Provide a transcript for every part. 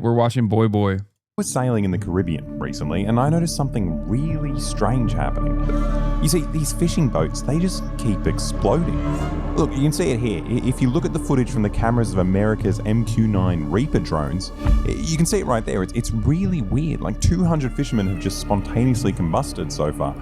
We're watching Boy Boy. I was sailing in the Caribbean recently and I noticed something really strange happening. You see, these fishing boats, they just keep exploding. Look, you can see it here. If you look at the footage from the cameras of America's MQ-9 Reaper drones, you can see it right there. It's really weird. Like 200 fishermen have just spontaneously combusted so far.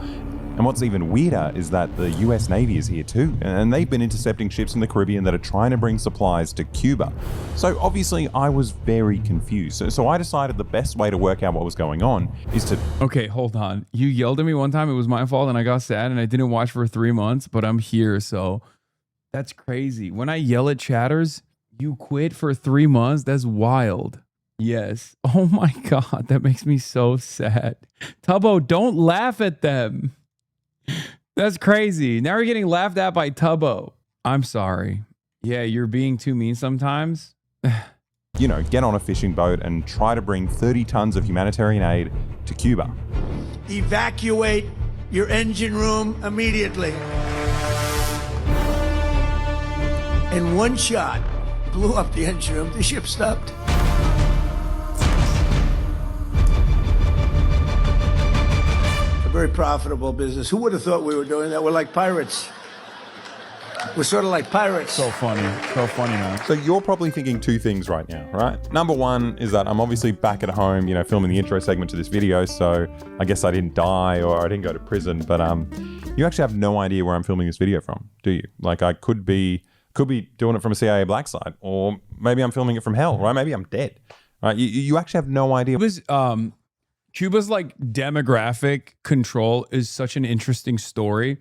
And what's even weirder is that the US Navy is here too, and they've been intercepting ships in the Caribbean that are trying to bring supplies to Cuba. So obviously I was very confused. So I decided the best way to work out what was going on is to... Okay, hold on. You yelled at me one time. It was my fault and I got sad and I didn't watch for 3 months, but I'm here. So that's crazy. When I yell at chatters, you quit for 3 months. That's wild. Yes. Oh my God. That makes me so sad. Tubbo, don't laugh at them. That's crazy. Now you're getting laughed at by Tubbo. I'm sorry. Yeah, you're being too mean sometimes. You know, get on a fishing boat and try to bring 30 tons of humanitarian aid to Cuba. Evacuate your engine room immediately. In one shot, blew up the engine room. The ship stopped. A very profitable business. Who would have thought we were doing that? We're like pirates. We're sort of like pirates. So funny. So funny, man. So you're probably thinking two things right now, right? Number one is that I'm obviously back at home, you know, filming the intro segment to this video. So I guess I didn't die or I didn't go to prison, but you actually have no idea where I'm filming this video from, do you? Like I could be doing it from a CIA black site, or maybe I'm filming it from hell, right? Maybe I'm dead, right? You actually have no idea. Cuba's like demographic control is such an interesting story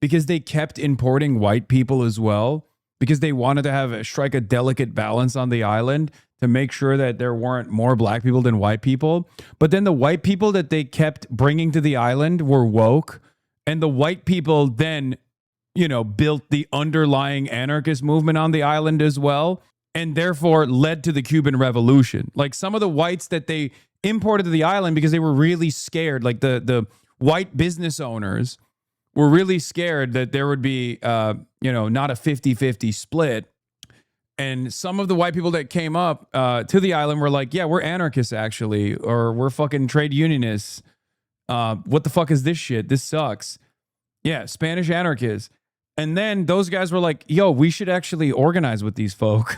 because they kept importing white people as well because they wanted to strike a delicate balance on the island to make sure that there weren't more black people than white people. But then the white people that they kept bringing to the island were woke, and the white people then, you know, built the underlying anarchist movement on the island as well, and therefore led to the Cuban Revolution. Like some of the whites that they imported to the island because they were really scared, like the white business owners were really scared that there would be, you know, not a 50-50 split. And some of the white people that came up to the island were like, yeah, we're anarchists actually, or we're fucking trade unionists. What the fuck is this shit? This sucks. Yeah, Spanish anarchists. And then those guys were like, yo, we should actually organize with these folk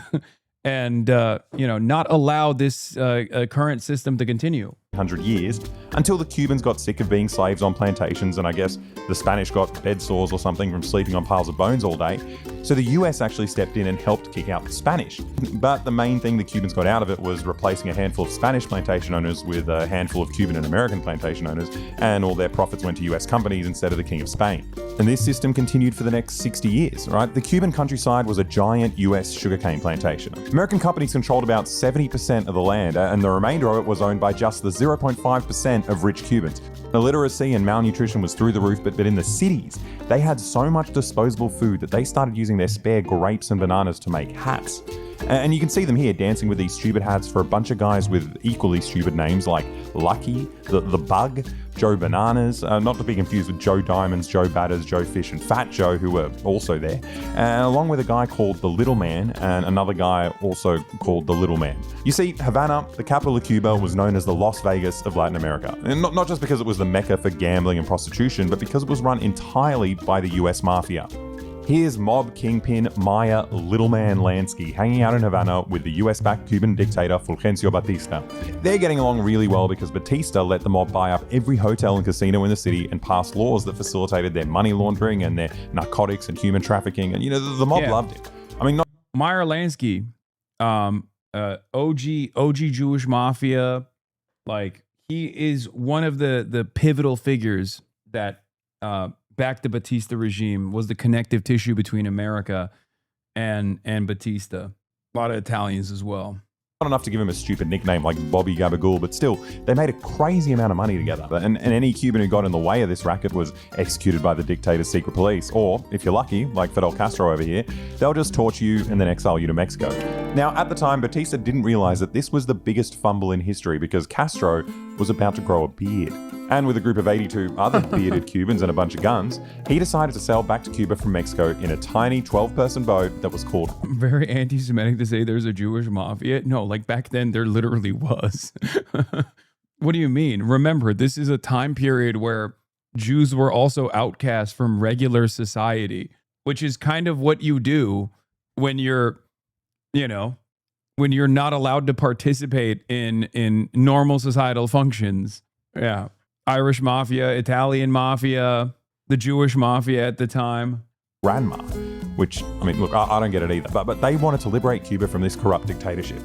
and, you know, not allow this current system to continue. 100 years, until the Cubans got sick of being slaves on plantations, and I guess the Spanish got bed sores or something from sleeping on piles of bones all day. So the US actually stepped in and helped kick out the Spanish. But the main thing the Cubans got out of it was replacing a handful of Spanish plantation owners with a handful of Cuban and American plantation owners, and all their profits went to US companies instead of the King of Spain. And this system continued for the next 60 years, right? The Cuban countryside was a giant US sugarcane plantation. American companies controlled about 70% of the land, and the remainder of it was owned by just the 0.5% of rich Cubans. Illiteracy and malnutrition was through the roof, but in the cities, they had so much disposable food that they started using their spare grapes and bananas to make hats. And you can see them here dancing with these stupid hats for a bunch of guys with equally stupid names like Lucky, the Bug, Joe Bananas, not to be confused with Joe Diamonds, Joe Batters, Joe Fish, and Fat Joe, who were also there, and along with a guy called the Little Man and another guy also called the Little Man. You see, Havana, the capital of Cuba, was known as the Las Vegas of Latin America. And not just because it was the mecca for gambling and prostitution, but because it was run entirely by the US Mafia. Here's mob kingpin Maya Little Man Lansky hanging out in Havana with the US-backed Cuban dictator Fulgencio Batista. They're getting along really well because Batista let the mob buy up every hotel and casino in the city and pass laws that facilitated their money laundering and their narcotics and human trafficking. And, you know, the mob loved it. I mean, Meyer Lansky, OG Jewish Mafia, like he is one of the pivotal figures that backed the Batista regime, was the connective tissue between America and Batista. A lot of Italians as well. Not enough to give him a stupid nickname like Bobby Gabagool, but still, they made a crazy amount of money together. And any Cuban who got in the way of this racket was executed by the dictator's secret police. Or, if you're lucky, like Fidel Castro over here, they'll just torture you and then exile you to Mexico. Now, at the time, Batista didn't realize that this was the biggest fumble in history because Castro was about to grow a beard. And with a group of 82 other bearded Cubans and a bunch of guns, he decided to sail back to Cuba from Mexico in a tiny 12-person boat that was called... Very anti-Semitic to say there's a Jewish mafia. No, like back then there literally was. What do you mean? Remember, this is a time period where Jews were also outcast from regular society, which is kind of what you do when you're, when you're not allowed to participate in normal societal functions. Yeah. Irish mafia, Italian mafia, the Jewish mafia at the time. Grandma, which, I mean, look, I don't get it either, but they wanted to liberate Cuba from this corrupt dictatorship.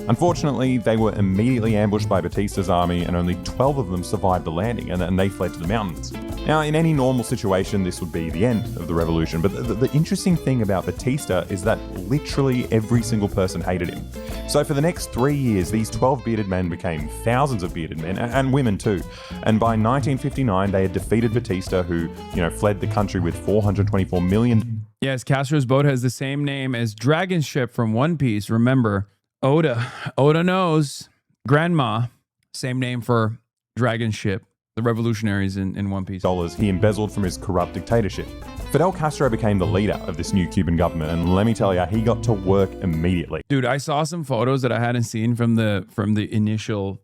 Unfortunately, they were immediately ambushed by Batista's army and only 12 of them survived the landing and they fled to the mountains. Now, in any normal situation, this would be the end of the revolution, but the interesting thing about Batista is that literally every single person hated him. So for the next 3 years, these 12 bearded men became thousands of bearded men, and women too. And by 1959, they had defeated Batista, who, fled the country with 424 million. Yes, Castro's boat has the same name as Dragon's ship from One Piece. Remember, Oda knows. Grandma, same name for Dragon's ship, the revolutionaries in One Piece. Dollars he embezzled from his corrupt dictatorship. Fidel Castro became the leader of this new Cuban government, and let me tell you, he got to work immediately. Dude, I saw some photos that I hadn't seen from the initial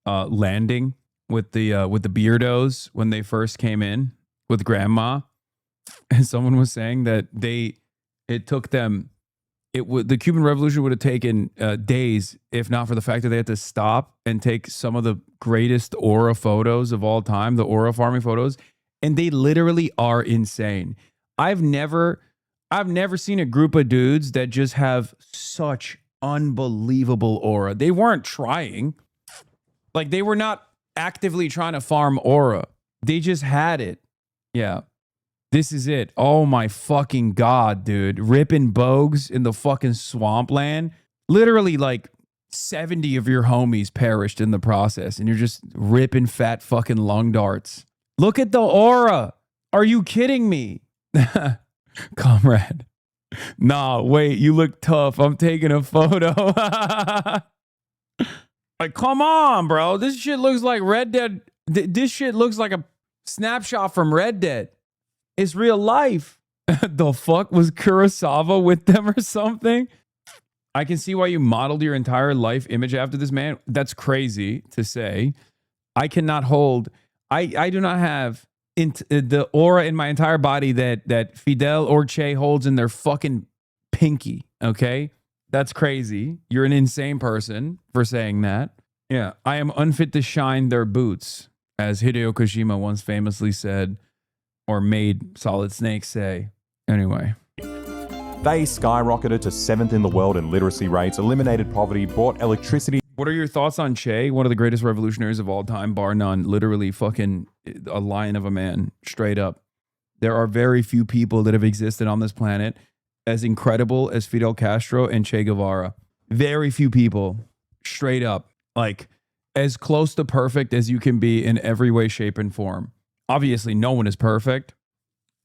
landing with the beardos when they first came in with Grandma, and someone was saying that the Cuban Revolution would have taken days if not for the fact that they had to stop and take some of the greatest aura photos of all time, the aura farming photos. And they literally are insane. I've never seen a group of dudes that just have such unbelievable aura. They weren't trying. Like, they were not actively trying to farm aura. They just had it. Yeah. This is it. Oh my fucking God, dude. Ripping bogues in the fucking swampland. Literally like 70 of your homies perished in the process. And you're just ripping fat fucking lung darts. Look at the aura. Are you kidding me? Comrade. Nah, wait, you look tough. I'm taking a photo. Like, come on, bro. This shit looks like Red Dead. This shit looks like a snapshot from Red Dead. It's real life. The fuck? Was Kurosawa with them or something? I can see why you modeled your entire life image after this man. That's crazy to say. I cannot hold... I do not have the aura in my entire body that Fidel or Che holds in their fucking pinky, okay? That's crazy. You're an insane person for saying that. Yeah, I am unfit to shine their boots, as Hideo Kojima once famously said, or made Solid Snake say. Anyway. They skyrocketed to 7th in the world in literacy rates, eliminated poverty, brought electricity. What are your thoughts on Che, one of the greatest revolutionaries of all time, bar none? Literally fucking a lion of a man, straight up. There are very few people that have existed on this planet as incredible as Fidel Castro and Che Guevara. Very few people, straight up. Like, as close to perfect as you can be in every way, shape, and form. Obviously, no one is perfect.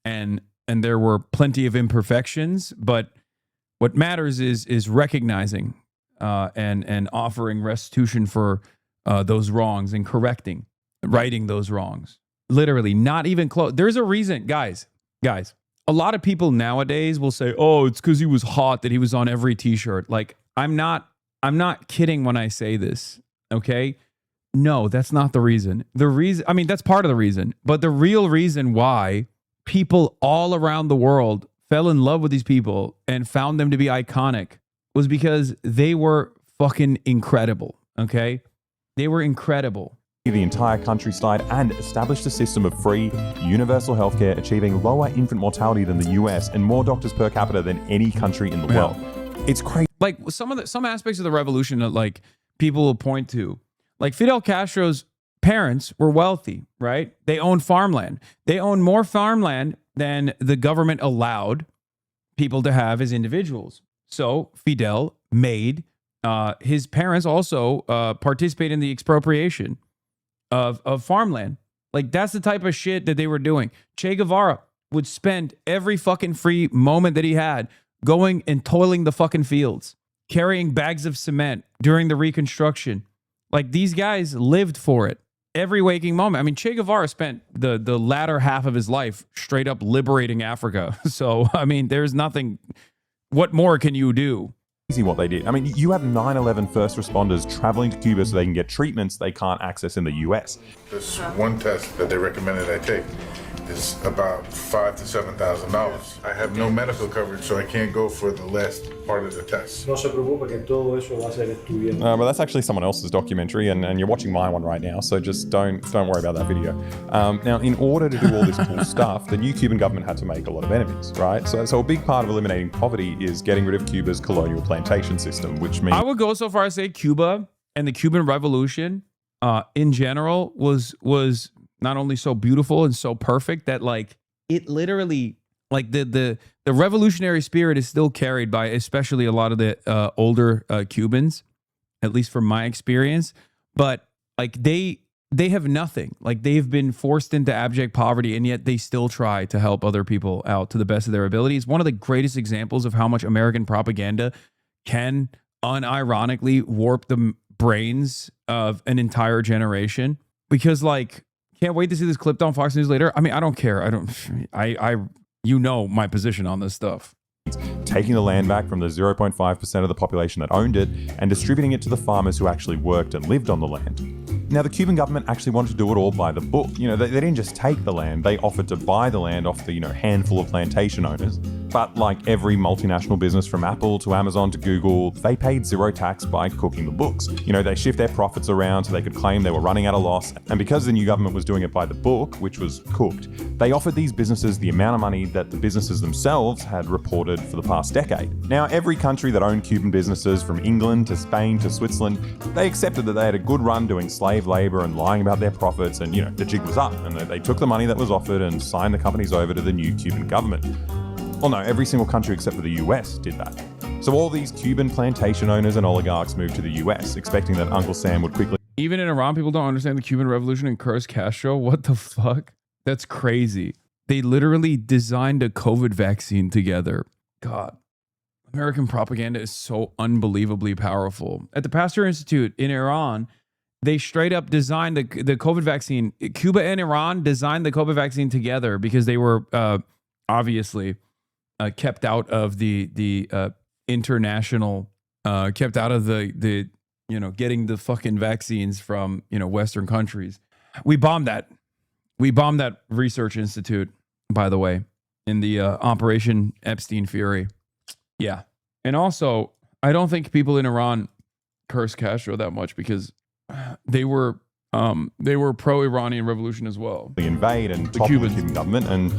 And there were plenty of imperfections, but what matters is recognizing and offering restitution for those wrongs and righting those wrongs. Literally, not even close. There's a reason, guys. A lot of people nowadays will say, "Oh, it's because he was hot that he was on every t-shirt." Like, I'm not kidding when I say this. Okay, no, that's not the reason. I mean, that's part of the reason, but the real reason why people all around the world fell in love with these people and found them to be iconic was because they were fucking incredible, okay? They were incredible. The entire countryside and established a system of free, universal healthcare, achieving lower infant mortality than the US and more doctors per capita than any country in the world. It's crazy. Like, some aspects of the revolution that, like, people will point to. Like, Fidel Castro's parents were wealthy, right? They owned farmland. They owned more farmland than the government allowed people to have as individuals. So Fidel made his parents also participate in the expropriation of farmland. Like, that's the type of shit that they were doing. Che Guevara would spend every fucking free moment that he had going and toiling the fucking fields. carrying bags of cement during the Reconstruction. Like, these guys lived for it every waking moment. I mean, Che Guevara spent the latter half of his life straight up liberating Africa. So, I mean, there's nothing. What more can you do? Easy what they did. I mean, you have 9/11 first responders traveling to Cuba so they can get treatments they can't access in the US. This one test that they recommended I take is about $5,000 to $7,000. I have no medical coverage, so I can't go for the last part of the test. No se preocupe que todo eso va a ser estudiado. But that's actually someone else's documentary, and you're watching my one right now, so just don't worry about that video. Now, in order to do all this cool stuff, the new Cuban government had to make a lot of enemies, right? So a big part of eliminating poverty is getting rid of Cuba's colonial plantation system, which means... I would go so far as say Cuba and the Cuban Revolution in general was not only so beautiful and so perfect that, like, it literally, like, the revolutionary spirit is still carried by especially a lot of the older Cubans, at least from my experience. But like, they have nothing. Like, they've been forced into abject poverty, and yet they still try to help other people out to the best of their abilities. One of the greatest examples of how much American propaganda can unironically warp the brains of an entire generation. Because, like, can't wait to see this clipped on Fox News later. I mean, I don't care. You know my position on this stuff. Taking the land back from the 0.5% of the population that owned it and distributing it to the farmers who actually worked and lived on the land. Now, the Cuban government actually wanted to do it all by the book. You know, they didn't just take the land, they offered to buy the land off the, handful of plantation owners. But like every multinational business from Apple to Amazon to Google, they paid zero tax by cooking the books. They shift their profits around so they could claim they were running at a loss. And because the new government was doing it by the book, which was cooked, they offered these businesses the amount of money that the businesses themselves had reported for the past decade. Now, every country that owned Cuban businesses, from England to Spain to Switzerland, they accepted that they had a good run doing slave labor and lying about their profits, and the jig was up, and they took the money that was offered and signed the companies over to the new Cuban government. Well, no, every single country except for the US did that. So all these Cuban plantation owners and oligarchs moved to the US, expecting that Uncle Sam would quickly... Even in Iran, people don't understand the Cuban Revolution and curse Castro. What the fuck? That's crazy. They literally designed a COVID vaccine together. God, American propaganda is so unbelievably powerful. At the Pasteur Institute in Iran, they straight up designed the COVID vaccine. Cuba and Iran designed the COVID vaccine together because they were obviously kept out of the international, kept out of the getting the fucking vaccines from Western countries. We bombed that. We bombed that research institute, by the way, in the Operation Epstein Fury. Yeah. And also, I don't think people in Iran curse Castro that much because they were pro-Iranian revolution as well. They invade and topple the Cuban government, and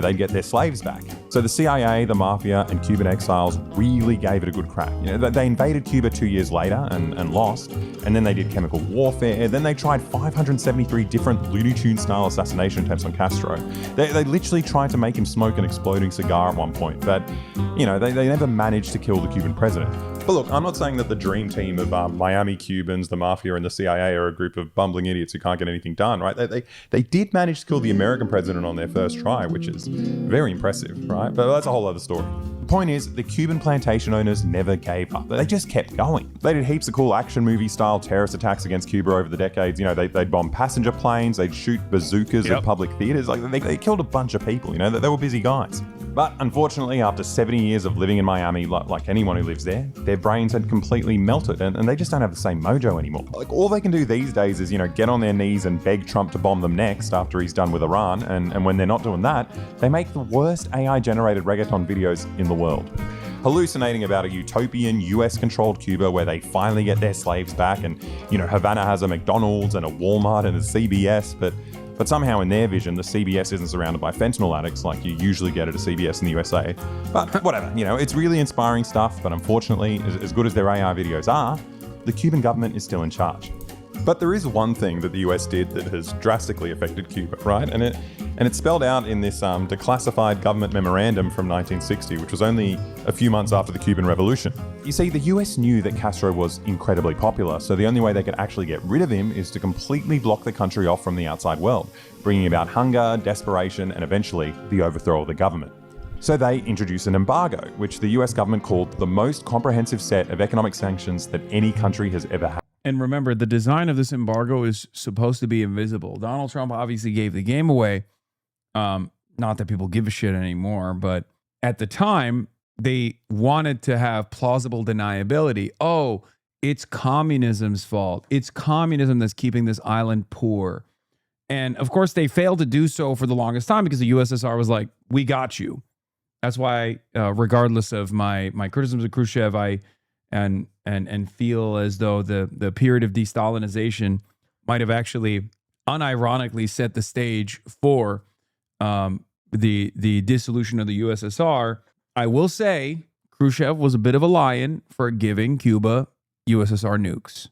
they'd get their slaves back. So the CIA, the mafia, and Cuban exiles really gave it a good crack. They invaded Cuba 2 years later and lost, and then they did chemical warfare. Then they tried 573 different Looney Tunes style assassination attempts on Castro. They literally tried to make him smoke an exploding cigar at one point, but they never managed to kill the Cuban president. But look, I'm not saying that the dream team of Miami Cubans, the mafia, and the CIA are a group of bumbling idiots who can't get anything done, right? They did manage to kill the American president on their first try, which is very impressive, right? But that's a whole other story. The point is, the Cuban plantation owners never gave up. They just kept going. They did heaps of cool action movie style terrorist attacks against Cuba over the decades. They'd bomb passenger planes, they'd shoot bazookas at public theaters. Like they killed a bunch of people, they were busy guys. But unfortunately, after 70 years of living in Miami, like anyone who lives there, their brains had completely melted and they just don't have the same mojo anymore. Like, all they can do these days is, get on their knees and beg Trump to bomb them next after he's done with Iran. And when they're not doing that, they make the worst AI-generated reggaeton videos in the world. Hallucinating about a utopian US-controlled Cuba where they finally get their slaves back and, Havana has a McDonald's and a Walmart and a CBS, but somehow in their vision, the CBS isn't surrounded by fentanyl addicts like you usually get at a CBS in the USA. But whatever, it's really inspiring stuff, but unfortunately, as good as their AI videos are, the Cuban government is still in charge. But there is one thing that the US did that has drastically affected Cuba, right? And it's spelled out in this declassified government memorandum from 1960, which was only a few months after the Cuban Revolution. You see, the US knew that Castro was incredibly popular, so the only way they could actually get rid of him is to completely block the country off from the outside world, bringing about hunger, desperation, and eventually the overthrow of the government. So they introduced an embargo, which the US government called the most comprehensive set of economic sanctions that any country has ever had. And remember, the design of this embargo is supposed to be invisible. Donald Trump obviously gave the game away. Not that people give a shit anymore, but at the time, they wanted to have plausible deniability. Oh, it's communism's fault. It's communism that's keeping this island poor. And of course, they failed to do so for the longest time because the USSR was like, we got you. That's why, regardless of my criticisms of Khrushchev, I and feel as though the period of de-Stalinization might have actually unironically set the stage for the dissolution of the USSR. I will say Khrushchev was a bit of a lion for giving Cuba USSR nukes.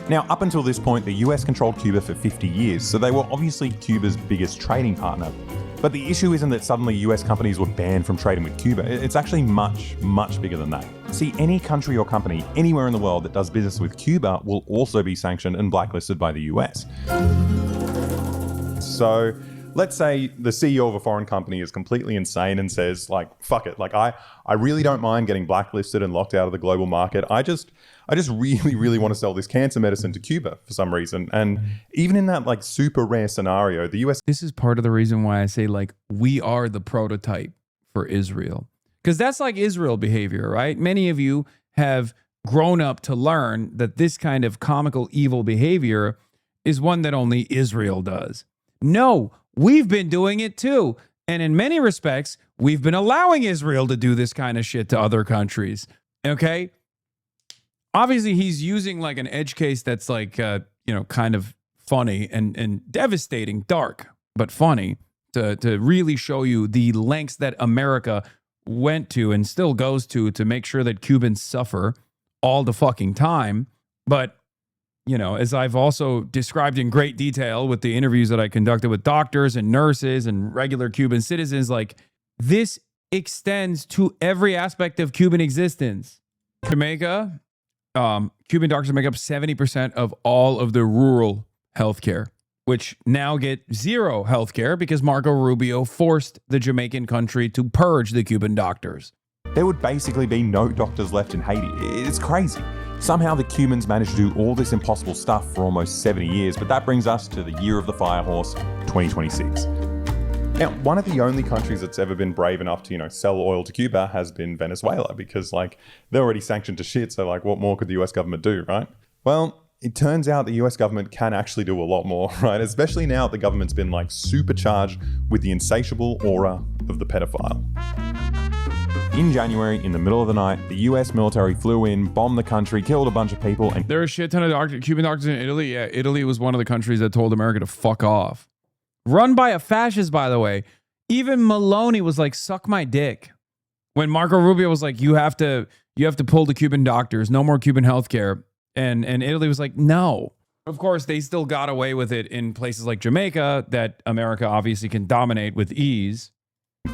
Now, up until this point, the US controlled Cuba for 50 years, so they were obviously Cuba's biggest trading partner. But the issue isn't that suddenly US companies were banned from trading with Cuba. It's actually much, much bigger than that. See, any country or company anywhere in the world that does business with Cuba will also be sanctioned and blacklisted by the US. So let's say the CEO of a foreign company is completely insane and says, like, fuck it. Like, I really don't mind getting blacklisted and locked out of the global market. I just really, really want to sell this cancer medicine to Cuba for some reason. And even in that like super rare scenario, the US... This is part of the reason why I say like we are the prototype for Israel. Because that's like Israel behavior, right? Many of you have grown up to learn that this kind of comical evil behavior is one that only Israel does. No, we've been doing it too. And in many respects, we've been allowing Israel to do this kind of shit to other countries. Okay? Obviously, he's using like an edge case that's like, kind of funny and devastating, dark, but funny to really show you the lengths that America went to and still goes to make sure that Cubans suffer all the fucking time. But, as I've also described in great detail with the interviews that I conducted with doctors and nurses and regular Cuban citizens, like this extends to every aspect of Cuban existence. Jamaica, Cuban doctors make up 70% of all of the rural healthcare, which now get zero healthcare because Marco Rubio forced the Jamaican country to purge the Cuban doctors. There would basically be no doctors left in Haiti. It's crazy. Somehow the Cubans managed to do all this impossible stuff for almost 70 years, but that brings us to the year of the fire horse, 2026. Now, one of the only countries that's ever been brave enough to, sell oil to Cuba has been Venezuela because, they're already sanctioned to shit, so, what more could the US government do, right? Well, it turns out the US government can actually do a lot more, right? Especially now the government's been, supercharged with the insatiable aura of the pedophile. In January, in the middle of the night, the US military flew in, bombed the country, killed a bunch of people, and... There are a shit ton of Cuban doctors in Italy. Yeah, Italy was one of the countries that told America to fuck off. Run by a fascist, by the way. Even Maloney was like, suck my dick. When Marco Rubio was like, you have to pull the Cuban doctors, no more Cuban healthcare. And Italy was like, no. Of course, they still got away with it in places like Jamaica that America obviously can dominate with ease.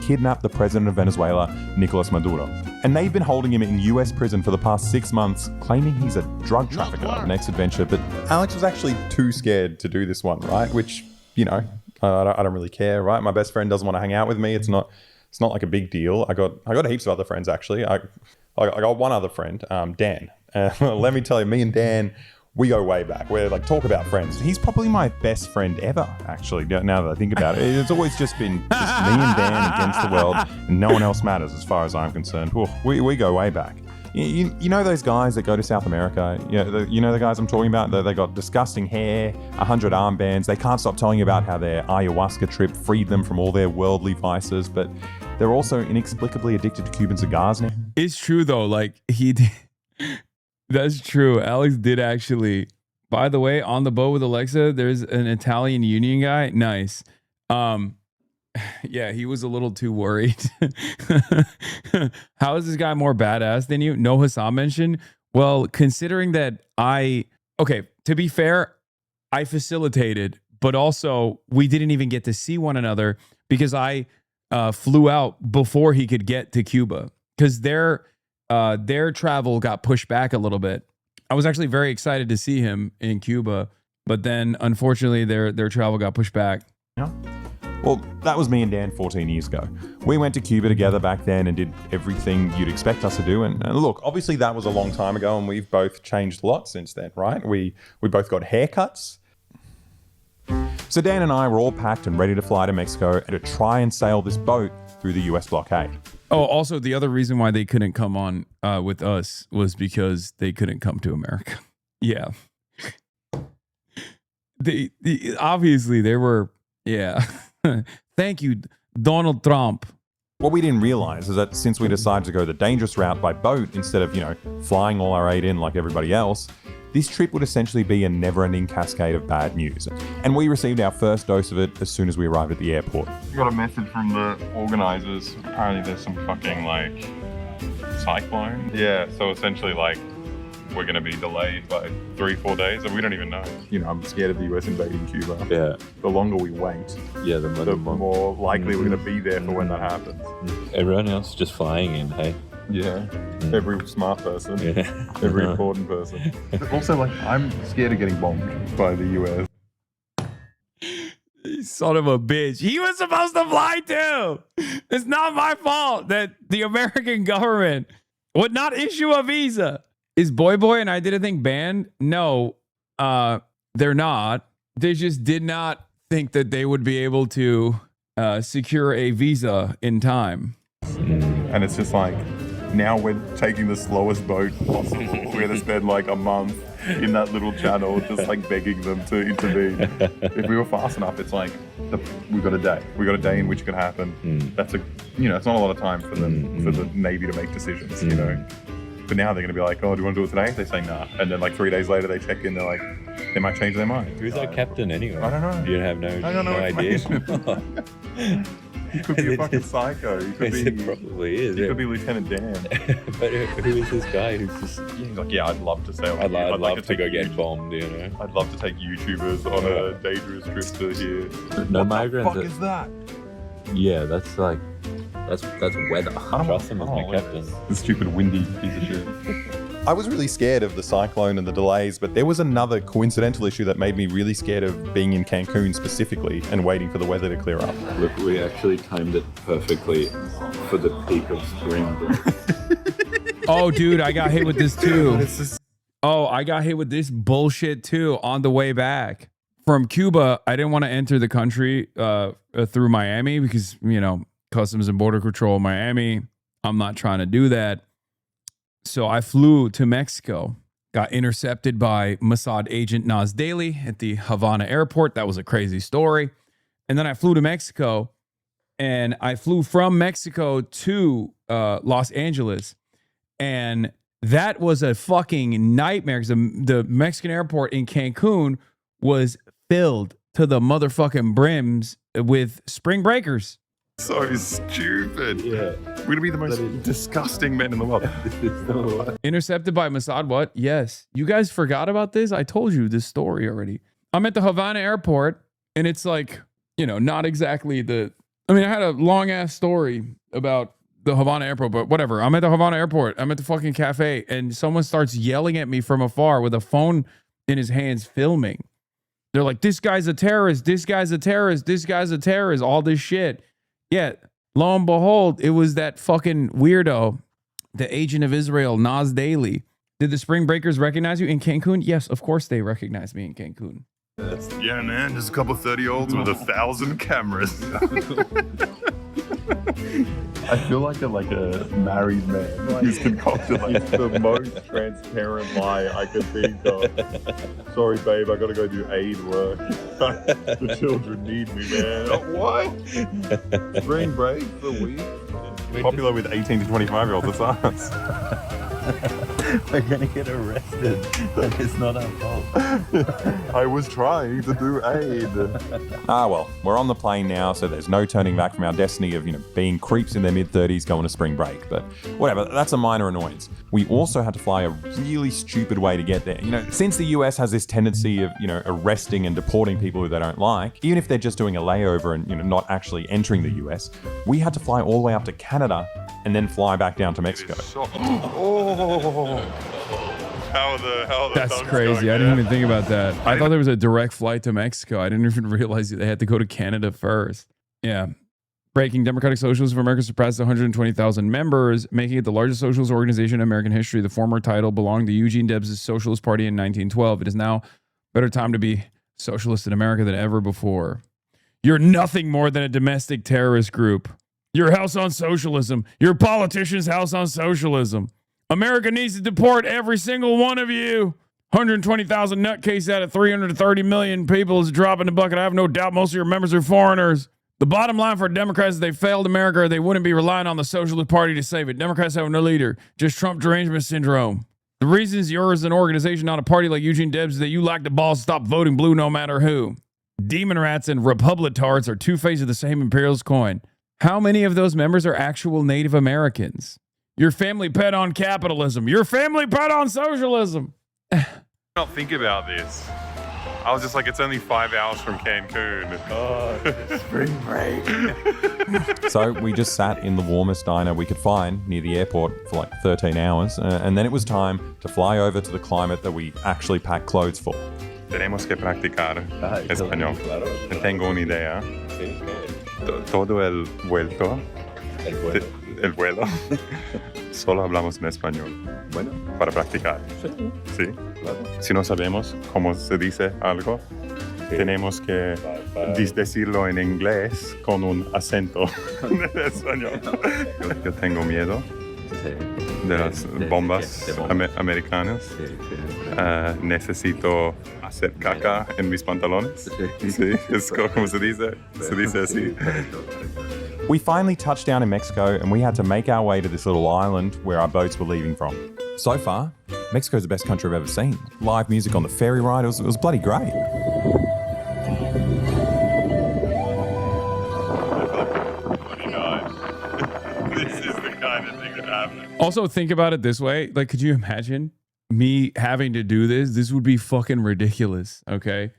Kidnapped the president of Venezuela, Nicolas Maduro. And they've been holding him in US prison for the past 6 months, claiming he's a drug trafficker next adventure. But Alex was actually too scared to do this one, right? Which, I don't really care, right? My best friend doesn't want to hang out with me. It's not like a big deal. I got heaps of other friends, actually. I got one other friend, Dan. Let me tell you, me and Dan, we go way back. We're talk about friends. He's probably my best friend ever, actually, now that I think about it. It's always just been just me and Dan against the world, and no one else matters as far as I'm concerned. We go way back. You know those guys that go to South America? You know the guys I'm talking about? They got disgusting hair, 100 armbands. They can't stop telling you about how their ayahuasca trip freed them from all their worldly vices, but they're also inexplicably addicted to Cuban cigars now. It's true, though. He did. That's true. Alex did actually. By the way, on the boat with Alexa, there's an Italian union guy. Nice. Yeah, he was a little too worried. How is this guy more badass than you? No Hassan mentioned. Well, considering that to be fair, I facilitated, but also we didn't even get to see one another because I flew out before he could get to Cuba because their travel got pushed back a little bit. I was actually very excited to see him in Cuba, but then unfortunately their travel got pushed back. Yeah. Well, that was me and Dan 14 years ago. We went to Cuba together back then and did everything you'd expect us to do. And look, obviously that was a long time ago and we've both changed a lot since then, right? We both got haircuts. So Dan and I were all packed and ready to fly to Mexico and to try and sail this boat through the US blockade. Oh, also the other reason why they couldn't come on with us was because they couldn't come to America. Yeah. They obviously they were, yeah. Thank you, Donald Trump. What we didn't realize is that since we decided to go the dangerous route by boat instead of, flying all our aid in like everybody else, this trip would essentially be a never-ending cascade of bad news. And we received our first dose of it as soon as we arrived at the airport. We got a message from the organizers. Apparently there's some fucking, cyclone. Yeah, so essentially, we're going to be delayed by 3-4 days, and we don't even know. I'm scared of the US invading Cuba. Yeah. The longer we wait, Yeah, the more likely we're going to be there for when that happens. Everyone else just flying in, hey? Yeah. Every smart person. Yeah. Every important person. Also, I'm scared of getting bombed by the US. You son of a bitch. He was supposed to fly too. It's not my fault that the American government would not issue a visa. Is Boy Boy and I Did a Thing banned? No, they're not. They just did not think that they would be able to secure a visa in time. And it's just now we're taking the slowest boat possible. We're going to spend a month in that little channel just begging them to intervene. If we were fast enough, it's we've got a day. We've got a day in which it can happen. That's it's not a lot of time for them, for the Navy to make decisions, But now they're going to be like, oh, do you want to do it today? They say nah. And then 3 days later they check in, they're like, they might change their mind. Who's our captain anyway? I don't know. You have no idea. He could be a fucking psycho. He could be, It probably is. He could be Lieutenant Dan. But who is this guy who's just... He's like, yeah, I'd love to sail. I'd love to go take get bombed, I'd love to take YouTubers on a dangerous trip to here. No What migrants. the fuck is that? Yeah, that's weather. Trust him as my captain. The stupid windy piece of shit. I was really scared of the cyclone and the delays, but there was another coincidental issue that made me really scared of being in Cancun specifically and waiting for the weather to clear up. Look, we actually timed it perfectly for the peak of spring break. Oh, dude, I got hit with this too. Oh, I got hit with this bullshit too on the way back. From Cuba, I didn't want to enter the country through Miami because, Customs and Border Control, Miami. I'm not trying to do that. So I flew to Mexico, got intercepted by Mossad agent Nas Daly at the Havana airport. That was a crazy story. And then I flew to Mexico, and I flew from Mexico to Los Angeles. And that was a fucking nightmare because the Mexican airport in Cancun was filled to the motherfucking brims with spring breakers. So stupid. Yeah. We're gonna be the most disgusting men in the world. Intercepted by Mossad, what? Yes. You guys forgot about this? I told you this story already. I'm at the Havana airport, and it's not exactly I had a long ass story about the Havana airport, but whatever. I'm at the Havana airport. I'm at the fucking cafe, and someone starts yelling at me from afar with a phone in his hands filming. They're like, this guy's a terrorist. This guy's a terrorist. This guy's a terrorist. All this shit. Yeah, lo and behold, it was that fucking weirdo, the agent of Israel, Nas Daly. Did the Spring Breakers recognize you in Cancun? Yes, of course they recognized me in Cancun. Yeah, man, just a couple of 30-year-olds with 1,000 cameras. I feel like a married man who's concocted the most transparent lie I could think of. Sorry, babe, I gotta go do aid work. The children need me, man. What? Spring break for a week? Popular with 18 to 25-year-olds, that's us. We're gonna get arrested. Like, it's not our fault. I was trying to do aid. Well, we're on the plane now, so there's no turning back from our destiny of, being creeps in their mid-30s going to spring break. But whatever, that's a minor annoyance. We also had to fly a really stupid way to get there. Since the US has this tendency of, arresting and deporting people who they don't like, even if they're just doing a layover and, not actually entering the US, we had to fly all the way up to Canada and then fly back down to Mexico. How That's crazy. I didn't even think about that. I thought there was a direct flight to Mexico. I didn't even realize they had to go to Canada first. Yeah. Breaking, Democratic Socialists of America surpassed 120,000 members, making it the largest socialist organization in American history. The former title belonged to Eugene Debs' Socialist Party in 1912. It is now a better time to be socialist in America than ever before. You're nothing more than a domestic terrorist group. Your house on socialism. Your politician's house on socialism. America needs to deport every single one of you. 120,000 nutcase out of 330 million people is a drop in the bucket. I have no doubt most of your members are foreigners. The bottom line for Democrats is they failed America or they wouldn't be relying on the Socialist Party to save it. Democrats have no leader, just Trump derangement syndrome. The reasons you're as an organization, not a party like Eugene Debs, is that you lack the balls to stop voting blue no matter who. Demon rats and Republitards are two faces of the same imperialist coin. How many of those members are actual Native Americans? Your family bet on capitalism. Your family bet on socialism. Not think about this. I was just like, it's only 5 hours from Cancun. Oh, spring break. So we just sat in the warmest diner we could find near the airport for like 13 hours. And then it was time to fly over to the climate that we actually packed clothes for. Tenemos que practicar español. Claro. Tengo una idea. Sí, Todo el vuelto, el vuelo, solo hablamos en español. Bueno, para practicar. Sí. claro. Si no sabemos cómo se dice algo, tenemos que decirlo en inglés con un acento en español. Yo tengo miedo de las bombas americanas. Necesito hacer caca en mis pantalones. Sí, es como se dice así. We finally touched down in Mexico and we had to make our way to this little island where our boats were leaving from. So far, Mexico's the best country I've ever seen. Live music on the ferry ride, it was bloody great. This is the kind of thing that happens. Also, think about it this way. Like, could you imagine me having to do this? This would be fucking ridiculous. Okay.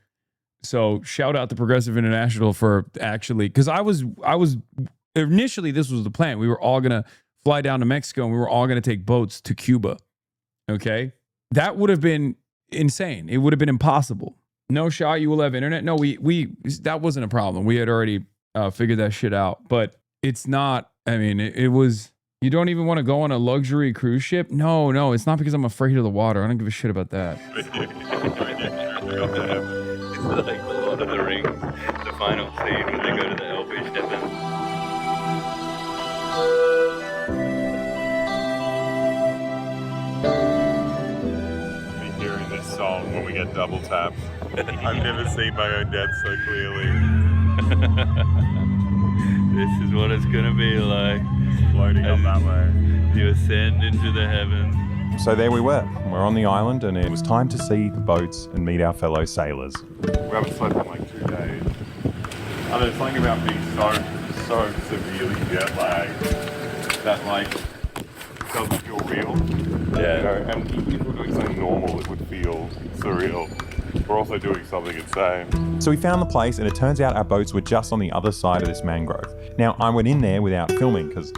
So shout out to Progressive International for actually, because I was initially, this was the plan. We were all going to fly down to Mexico and we were all going to take boats to Cuba. Okay. That would have been insane. It would have been impossible. No shot. You will have internet. No, that wasn't a problem. We had already figured that shit out, but it's not, I mean, it was, you don't even want to go on a luxury cruise ship. No, it's not because I'm afraid of the water. I don't give a shit about that. It's like the Lord of the Rings, the final scene when they go to the Elvish heaven. Be hearing this song when we get double tapped. I've never seen my own dad so clearly. This is what it's gonna be like. Floating up that way. You ascend into the heavens. So there we were. We're on the island and it was time to see the boats and meet our fellow sailors. We haven't slept in like 2 days. And there's something about being so severely jet lagged that like it doesn't feel real. Yeah. You know, and if we were doing something normal, it would feel surreal. We're also doing something insane. So we found the place and it turns out our boats were just on the other side of this mangrove. Now I went in there without filming because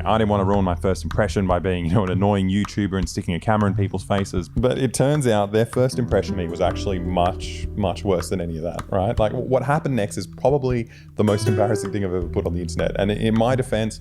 I didn't want to ruin my first impression by being, an annoying YouTuber and sticking a camera in people's faces. But it turns out their first impression of me was actually much, much worse than any of that, right? Like what happened next is probably the most embarrassing thing I've ever put on the internet. And in my defense,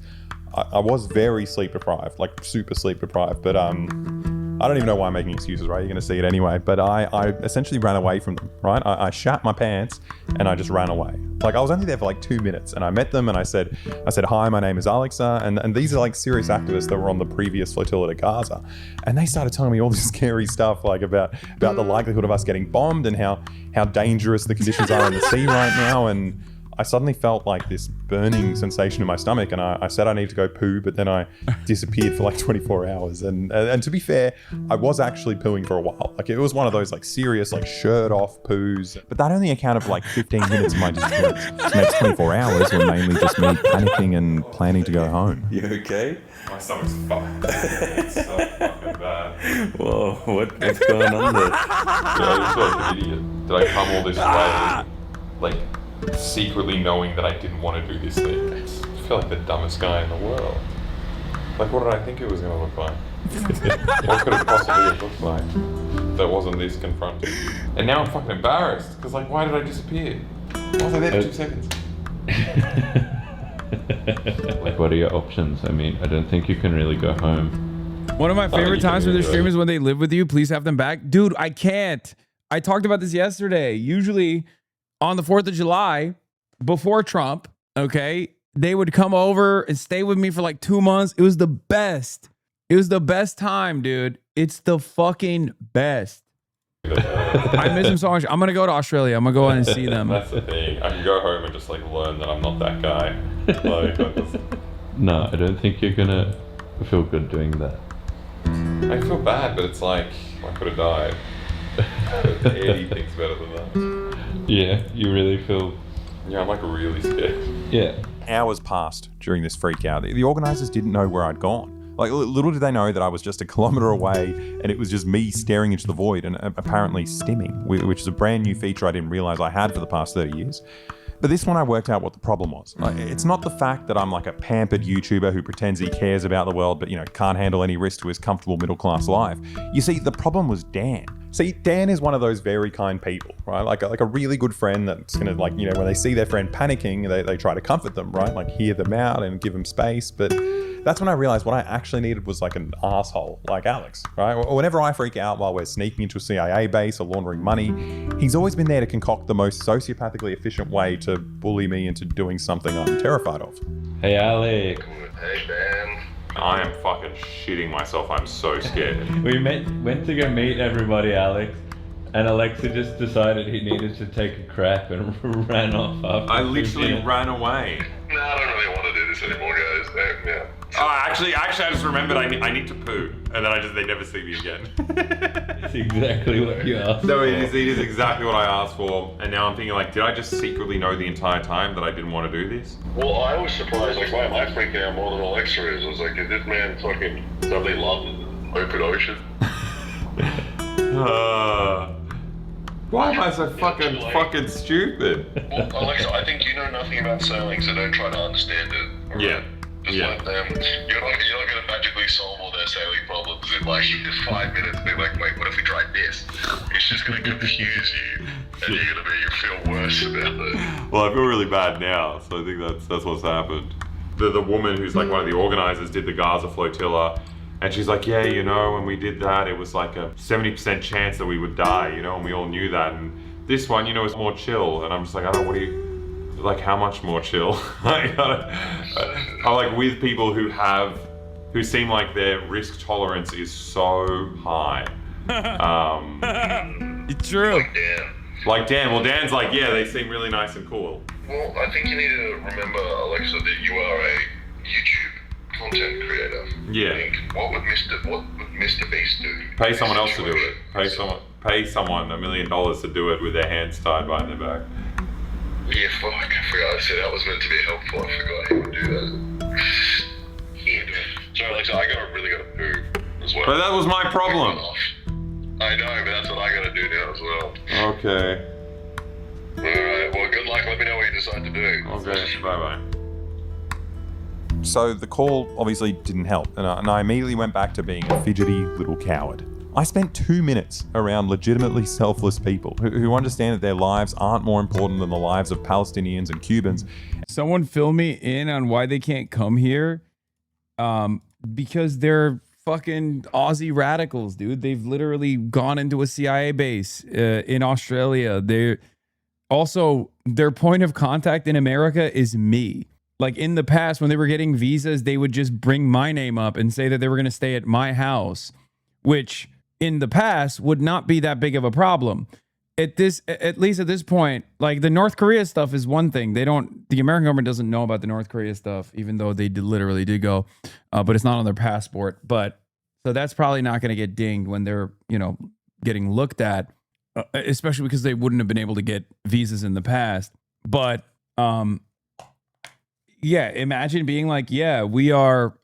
I was very sleep deprived, like super sleep deprived, but I don't even know why I'm making excuses, right? You're going to see it anyway. But I essentially ran away from them, right? I shat my pants and I just ran away. Like I was only there for like 2 minutes and I met them and I said, hi, my name is Alexa. And these are like serious activists that were on the previous flotilla to Gaza. And they started telling me all this scary stuff, like about the likelihood of us getting bombed and how dangerous the conditions are in the sea right now. And I suddenly felt like this burning sensation in my stomach and I said I need to go poo, but then I disappeared for like 24 hours. And to be fair, I was actually pooing for a while. Like it was one of those like serious like shirt off poos, but that only accounted for like 15 minutes of my disappearance. The next 24 hours were mainly just me panicking and planning to go home. You okay? My stomach's fucked. It's so fucking bad. Whoa, what's going on there? I feel like an idiot. Did I come all this way, like, secretly knowing that I didn't want to do this thing? I feel like the dumbest guy in the world. Like, what did I think it was going to look like? What could it possibly have looked like that wasn't this confronting? And now I'm fucking embarrassed, because, like, why did I disappear? I was like there for 2 seconds. like, what are your options? I mean, I don't think you can really go home. One of my favorite times with the streamers when they live with you. Please have them back. Dude, I can't. I talked about this yesterday. Usually on the 4th of July, before Trump, okay, they would come over and stay with me for like 2 months. It was the best. It was the best time, dude. It's the fucking best. I miss them so much. I'm going to go to Australia. I'm going to go in and see them. That's the thing. I can go home and just like learn that I'm not that guy. Like, No, I don't think you're gonna feel good doing that. I feel bad, but it's like, I could have died. Anything's better than that. Yeah, you really feel... Yeah, I'm like really scared. Yeah. Hours passed during this freak out. The organisers didn't know where I'd gone. Like, little did they know that I was just a kilometre away and it was just me staring into the void and apparently stimming, which is a brand new feature I didn't realise I had for the past 30 years. But this one I worked out what the problem was. Like, it's not the fact that I'm like a pampered YouTuber who pretends he cares about the world but, can't handle any risk to his comfortable middle-class life. You see, the problem was Dan. See, Dan is one of those very kind people, right? Like a really good friend that's gonna when they see their friend panicking, they try to comfort them, right? Like hear them out and give them space. But that's when I realized what I actually needed was like an asshole like Alex, right? Whenever I freak out while we're sneaking into a CIA base or laundering money, he's always been there to concoct the most sociopathically efficient way to bully me into doing something I'm terrified of. Hey, Alec. Hey, man. I am fucking shitting myself. I'm so scared. We went to go meet everybody, Alex, and Alexa just decided he needed to take a crap and ran off after. I literally ran away. No, I don't really want to do this anymore, guys. Yeah. Oh, actually, I just remembered I need to poo, and then they never see me again. It's exactly what you asked. No, it is exactly what I asked for, and now I'm thinking like, did I just secretly know the entire time that I didn't want to do this? Well, I was surprised. Like, why am I freaking out more than Alexa is? I was like, is this man fucking somebody love the open ocean? Why am I so fucking stupid? Well, Alexa, I think you know nothing about sailing, so don't try to understand it. Right? Yeah. Just let them. You're not going to magically solve all their sailing problems in like 5 minutes. They're like, wait, what if we tried this? It's just going to confuse you, and you're going to feel worse about it. Well, I feel really bad now, so I think that's what's happened. The woman who's like one of the organizers did the Gaza flotilla, and she's like, yeah, when we did that, it was like a 70% chance that we would die, and we all knew that. And this one, is more chill. And I'm just like, like how much more chill? I'm like with people who seem like their risk tolerance is so high. It's true. Like Dan. Well, Dan's like, yeah, they seem really nice and cool. Well, I think you need to remember, Alexa, that you are a YouTube content creator. Yeah. What would Mr. Beast do? Pay someone else to do it. Pay someone $1 million to do it with their hands tied behind their back. Yeah, fuck, I forgot I said that was meant to be helpful. I forgot he would do that. He ain't doing it. Sorry, Alexa, I really gotta poo as well. But that was my problem. I know, but that's what I gotta do now as well. Okay. Alright, well, good luck. Let me know what you decide to do. Okay, bye-bye. So the call obviously didn't help, and I immediately went back to being a fidgety little coward. I spent 2 minutes around legitimately selfless people who understand that their lives aren't more important than the lives of Palestinians and Cubans. Someone fill me in on why they can't come here. Because they're fucking Aussie radicals, dude. They've literally gone into a CIA base in Australia. Their point of contact in America is me. Like in the past, when they were getting visas, they would just bring my name up and say that they were going to stay at my house, which in the past would not be that big of a problem. At least at this point, like the North Korea stuff is one thing. The American government doesn't know about the North Korea stuff, even though they literally did go, but it's not on their passport. But so that's probably not going to get dinged when they're, getting looked at, especially because they wouldn't have been able to get visas in the past. But, yeah, imagine being like, yeah, we are,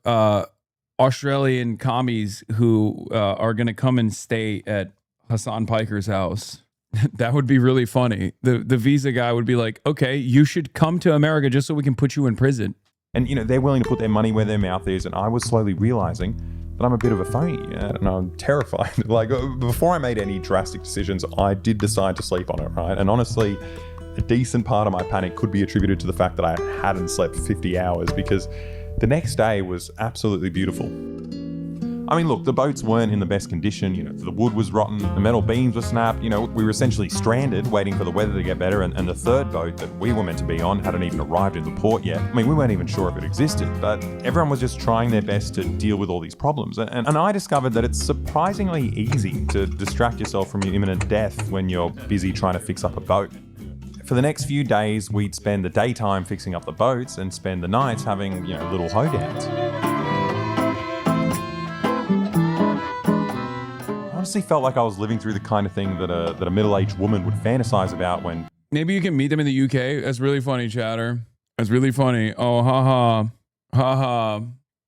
Australian commies who are going to come and stay at Hassan Piker's house. That would be really funny. The visa guy would be like, okay, you should come to America just so we can put you in prison. And, they're willing to put their money where their mouth is. And I was slowly realizing that I'm a bit of a phony and I'm terrified. Like, before I made any drastic decisions, I did decide to sleep on it, right? And honestly, a decent part of my panic could be attributed to the fact that I hadn't slept 50 hours because The next day was absolutely beautiful. I mean, look, the boats weren't in the best condition. The wood was rotten, the metal beams were snapped. We were essentially stranded, waiting for the weather to get better. And the third boat that we were meant to be on hadn't even arrived in the port yet. I mean, we weren't even sure if it existed, but everyone was just trying their best to deal with all these problems. And I discovered that it's surprisingly easy to distract yourself from your imminent death when you're busy trying to fix up a boat. For the next few days, we'd spend the daytime fixing up the boats and spend the nights having, little hoedowns. Honestly felt like I was living through the kind of thing that a middle-aged woman would fantasize about when... Maybe you can meet them in the UK. That's really funny, chatter. That's really funny. Oh, haha.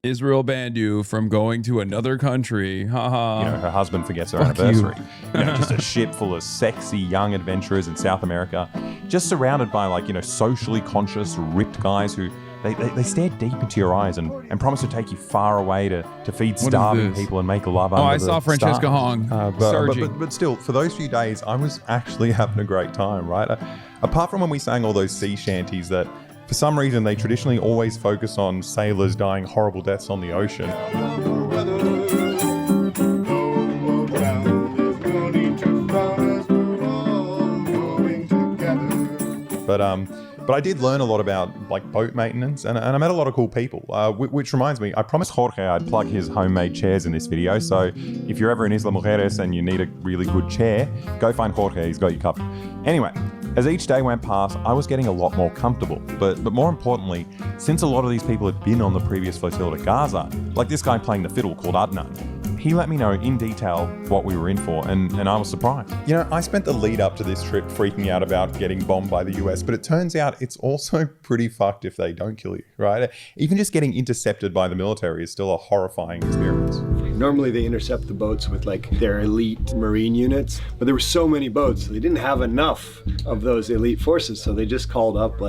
Israel banned you from going to another country. Haha. Her husband forgets her anniversary. Just a ship full of sexy young adventurers in South America, just surrounded by socially conscious, ripped guys who they stare deep into your eyes and promise to take you far away to feed starving people and make love under the I saw Francesca stars. Hong. But still, for those few days, I was actually having a great time, right? Apart from when we sang all those sea shanties that, for some reason, they traditionally always focus on sailors dying horrible deaths on the ocean. But I did learn a lot about boat maintenance, and I met a lot of cool people. Which reminds me, I promised Jorge I'd plug his homemade chairs in this video. So if you're ever in Isla Mujeres and you need a really good chair, go find Jorge. He's got you covered. Anyway, as each day went past, I was getting a lot more comfortable. But more importantly, since a lot of these people had been on the previous flotilla to Gaza, like this guy playing the fiddle called Adnan, he let me know in detail what we were in for, and I was surprised. I spent the lead up to this trip freaking out about getting bombed by the US, but it turns out it's also pretty fucked if they don't kill you, right? Even just getting intercepted by the military is still a horrifying experience. Normally they intercept the boats with their elite marine units, but there were so many boats, so they didn't have enough of those elite forces, so they just called up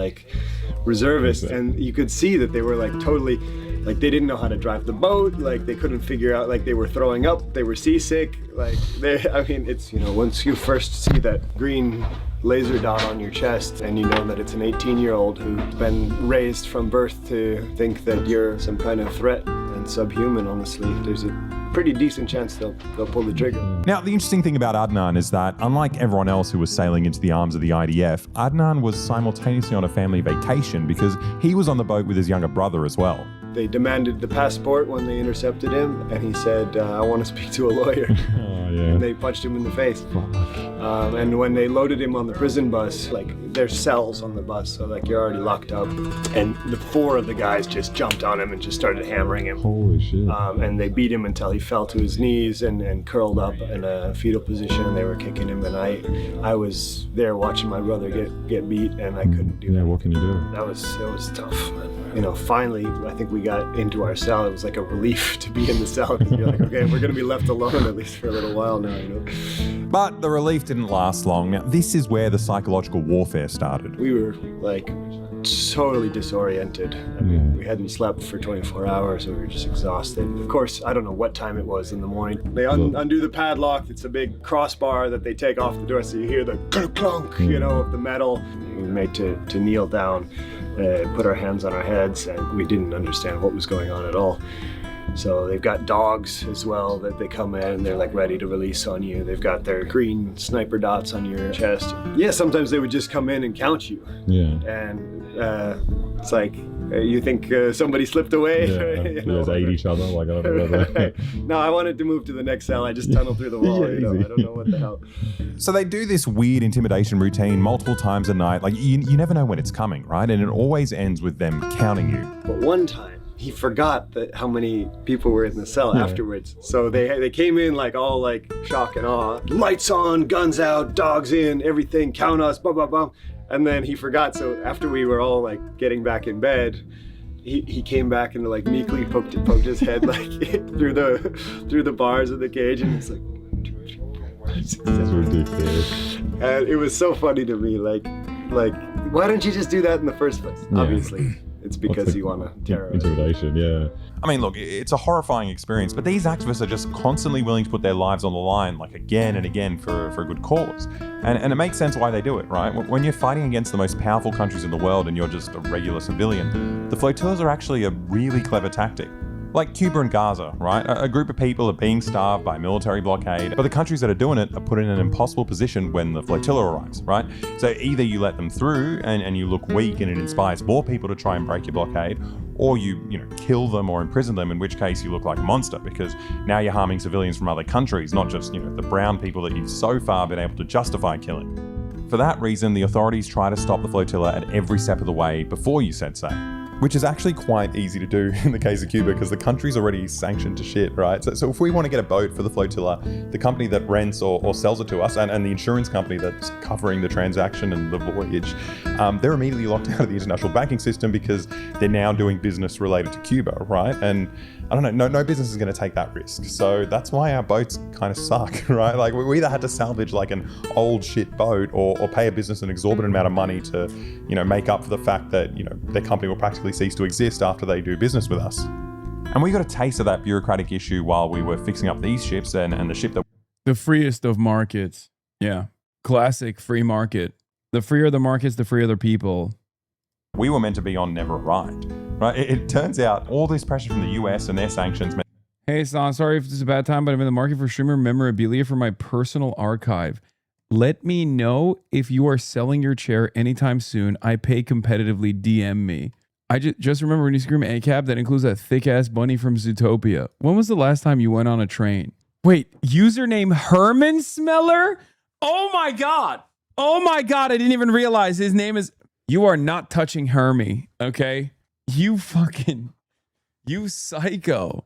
reservists, and you could see that they were totally... they didn't know how to drive the boat, they couldn't figure out, they were throwing up, they were seasick, it's, once you first see that green laser dot on your chest and you know that it's an 18-year-old who's been raised from birth to think that you're some kind of threat and subhuman, honestly, there's a pretty decent chance they'll pull the trigger. Now, the interesting thing about Adnan is that, unlike everyone else who was sailing into the arms of the IDF, Adnan was simultaneously on a family vacation because he was on the boat with his younger brother as well. They demanded the passport when they intercepted him, and he said, I want to speak to a lawyer. Oh, yeah. And they punched him in the face. And when they loaded him on the prison bus, there's cells on the bus, so you're already locked up. And the four of the guys just jumped on him and just started hammering him. Holy shit. And they beat him until he fell to his knees and curled up in a fetal position, and they were kicking him. And I was there watching my brother get beat, and I couldn't do that. Yeah, what can you do? It was tough, man. Finally, I think we got into our cell. It was a relief to be in the cell, because you're okay, we're going to be left alone at least for a little while now, But the relief didn't last long. Now, this is where the psychological warfare started. We were totally disoriented. We hadn't slept for 24 hours, and we were just exhausted. Of course, I don't know what time it was in the morning. They undo the padlock. It's a big crossbar that they take off the door, so you hear the clunk, of the metal. We were made to kneel down, put our hands on our heads, and we didn't understand what was going on at all. So they've got dogs as well that they come in and they're ready to release on you. They've got their green sniper dots on your chest. Yeah, sometimes they would just come in and count you. Yeah. And it's you think somebody slipped away? Yeah, you guys ate each other. I don't know. No, I wanted to move to the next cell. I just tunneled through the wall. I don't know what the hell. So they do this weird intimidation routine multiple times a night. You never know when it's coming, right? And it always ends with them counting you. But one time, he forgot how many people were in the cell afterwards. So they came in all shock and awe. Lights on, guns out, dogs in, everything, count us, blah, blah, blah. And then he forgot, so after we were all getting back in bed, he came back and meekly poked his head through the bars of the cage, and it's That's ridiculous. And it was so funny to me, why don't you just do that in the first place? Yeah. Obviously, it's because you want to terrorize. Intimidation, yeah. I mean, look, it's a horrifying experience, but these activists are just constantly willing to put their lives on the line, like again and again for a good cause. And it makes sense why they do it, right? When you're fighting against the most powerful countries in the world and you're just a regular civilian, the flotillas are actually a really clever tactic. Like Cuba and Gaza, right? A group of people are being starved by military blockade, but the countries that are doing it are put in an impossible position when the flotilla arrives, right? So either you let them through and you look weak and it inspires more people to try and break your blockade, or you kill them or imprison them, in which case you look like a monster because now you're harming civilians from other countries, not just, the brown people that you've so far been able to justify killing. For that reason, the authorities try to stop the flotilla at every step of the way before you set sail. Which is actually quite easy to do in the case of Cuba because the country's already sanctioned to shit, right? So if we want to get a boat for the flotilla, the company that rents or sells it to us and the insurance company that's covering the transaction and the voyage, they're immediately locked out of the international banking system because they're now doing business related to Cuba, right? And I don't know, no business is going to take that risk. So that's why our boats kind of suck, right? Like we either had to salvage like an old shit boat or pay a business an exorbitant amount of money to, make up for the fact that, their company will practically cease to exist after they do business with us. And we got a taste of that bureaucratic issue while we were fixing up these ships and the ship that... The freest of markets. Yeah. Classic free market. The freer the markets, the freer the people. We were meant to be on never arrived, right? It turns out all this pressure from the US and their sanctions... Hey, Son, sorry if this is a bad time, but I'm in the market for streamer memorabilia for my personal archive. Let me know if you are selling your chair anytime soon. I pay competitively. DM me. I just remember when you scream ACAB, that includes that thick-ass bunny from Zootopia. When was the last time you went on a train? Wait, username Herman Smeller? Oh my God. Oh my God, I didn't even realize his name is... You are not touching Hermie, okay? You psycho.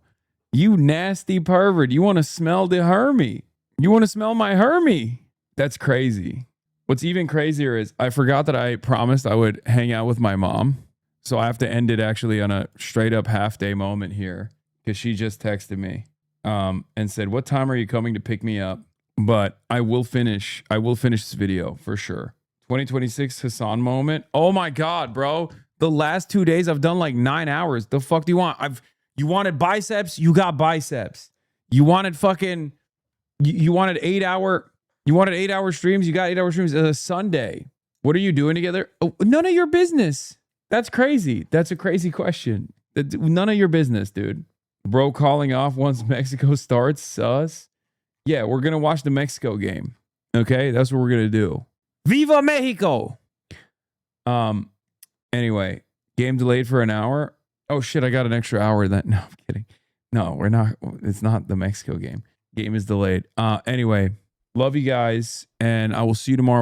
You nasty pervert. You want to smell the Hermie. You want to smell my Hermie. That's crazy. What's even crazier is I forgot that I promised I would hang out with my mom. So I have to end it actually on a straight up half day moment here because she just texted me and said, "What time are you coming to pick me up?" But I will finish this video for sure. 2026 Hassan moment. Oh my God, bro. The last 2 days I've done like 9 hours. The fuck do you want? You wanted biceps? You got biceps. You wanted fucking, you wanted 8 hour... You wanted 8 hour streams? You got 8 hour streams. It's a Sunday. What are you doing together? Oh, none of your business. That's crazy. That's a crazy question. None of your business, dude. Bro calling off once Mexico starts. Sus. Yeah, we're going to watch the Mexico game. Okay? That's what we're going to do. Viva Mexico! Anyway, game delayed for an hour. Oh shit, I got an extra hour then. No, I'm kidding. No, we're not. It's not the Mexico game. Game is delayed. Anyway. Love you guys, and I will see you tomorrow.